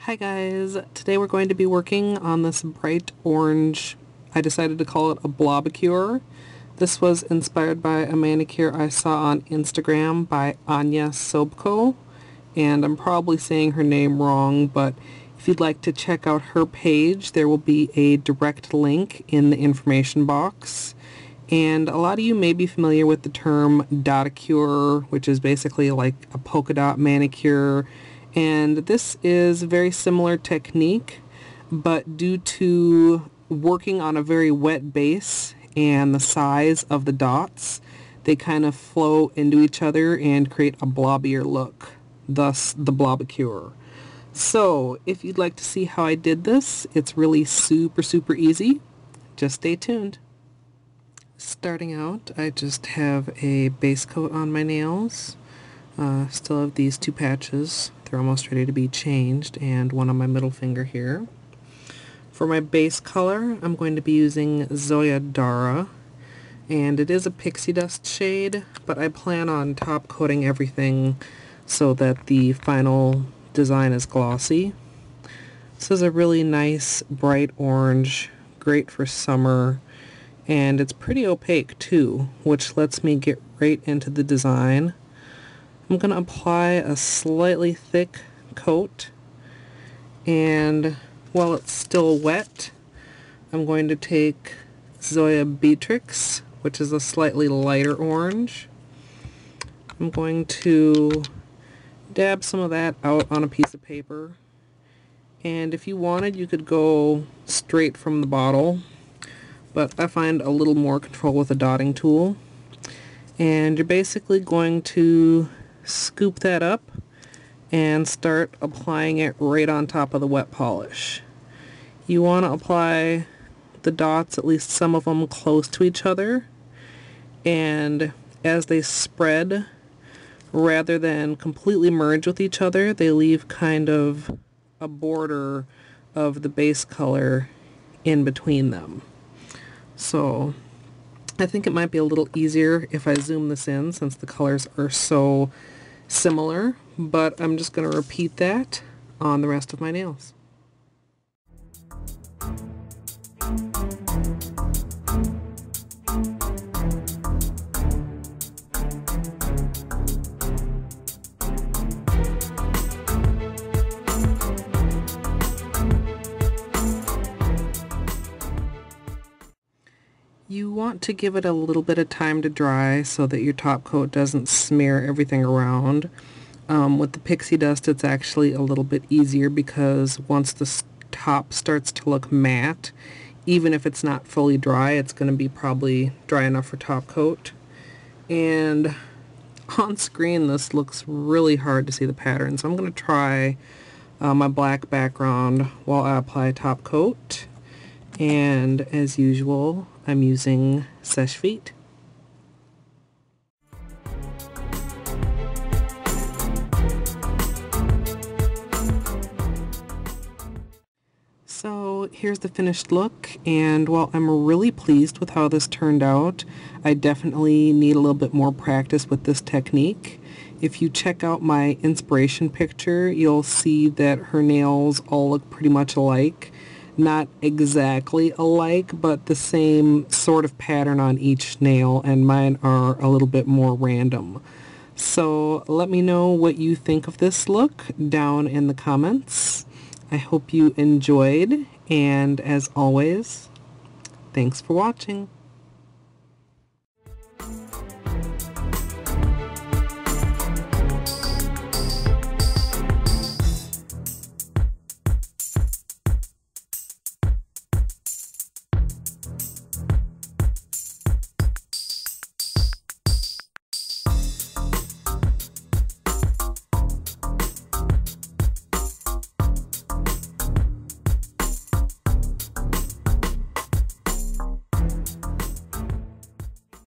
Hi guys, today we're going to be working on this bright orange. I decided to call it a Blobbicure. This was inspired by a manicure I saw on Instagram by Anya Sobko, and I'm probably saying her name wrong, but if you'd like to check out her page, there will be a direct link in the information box. And a lot of you may be familiar with the term Dotacure, which is basically like a polka dot manicure. And this is a very similar technique, but due to working on a very wet base and the size of the dots, they kind of flow into each other and create a blobbier look, thus the Blobbicure. So if you'd like to see how I did this, it's really super easy. Just stay tuned. Starting out, I just have a base coat on my nails. Still have these two patches. They're almost ready to be changed, and one on my middle finger here. For my base color, I'm going to be using Zoya Dhara, and it is a pixie dust shade, but I plan on top coating everything so that the final design is glossy. This is a really nice bright orange, great for summer, and it's pretty opaque too, which lets me get right into the design. I'm going to apply a slightly thick coat, and while it's still wet, I'm going to take Zoya Beatrix, which is a slightly lighter orange. I'm going to dab some of that out on a piece of paper, and if you wanted, you could go straight from the bottle, but I find a little more control with a dotting tool. And you're basically going to scoop that up and start applying it right on top of the wet polish. You want to apply the dots, at least some of them, close to each other, and as they spread, rather than completely merge with each other, they leave kind of a border of the base color in between them. So I think it might be a little easier if I zoom this in since the colors are so similar, but I'm just going to repeat that on the rest of my nails. You want to give it a little bit of time to dry so that your top coat doesn't smear everything around. With the pixie dust, it's actually a little bit easier because once the top starts to look matte, even if it's not fully dry, it's going to be probably dry enough for top coat. And on screen, this looks really hard to see the pattern, so I'm going to try my black background while I apply top coat. And as usual, I'm using Seche Vite. So here's the finished look, and while I'm really pleased with how this turned out, I definitely need a little bit more practice with this technique. If you check out my inspiration picture, you'll see that her nails all look pretty much alike. Not exactly alike, but the same sort of pattern on each nail, and mine are a little bit more random. So let me know what you think of this look down in the comments. I hope you enjoyed, and as always, thanks for watching.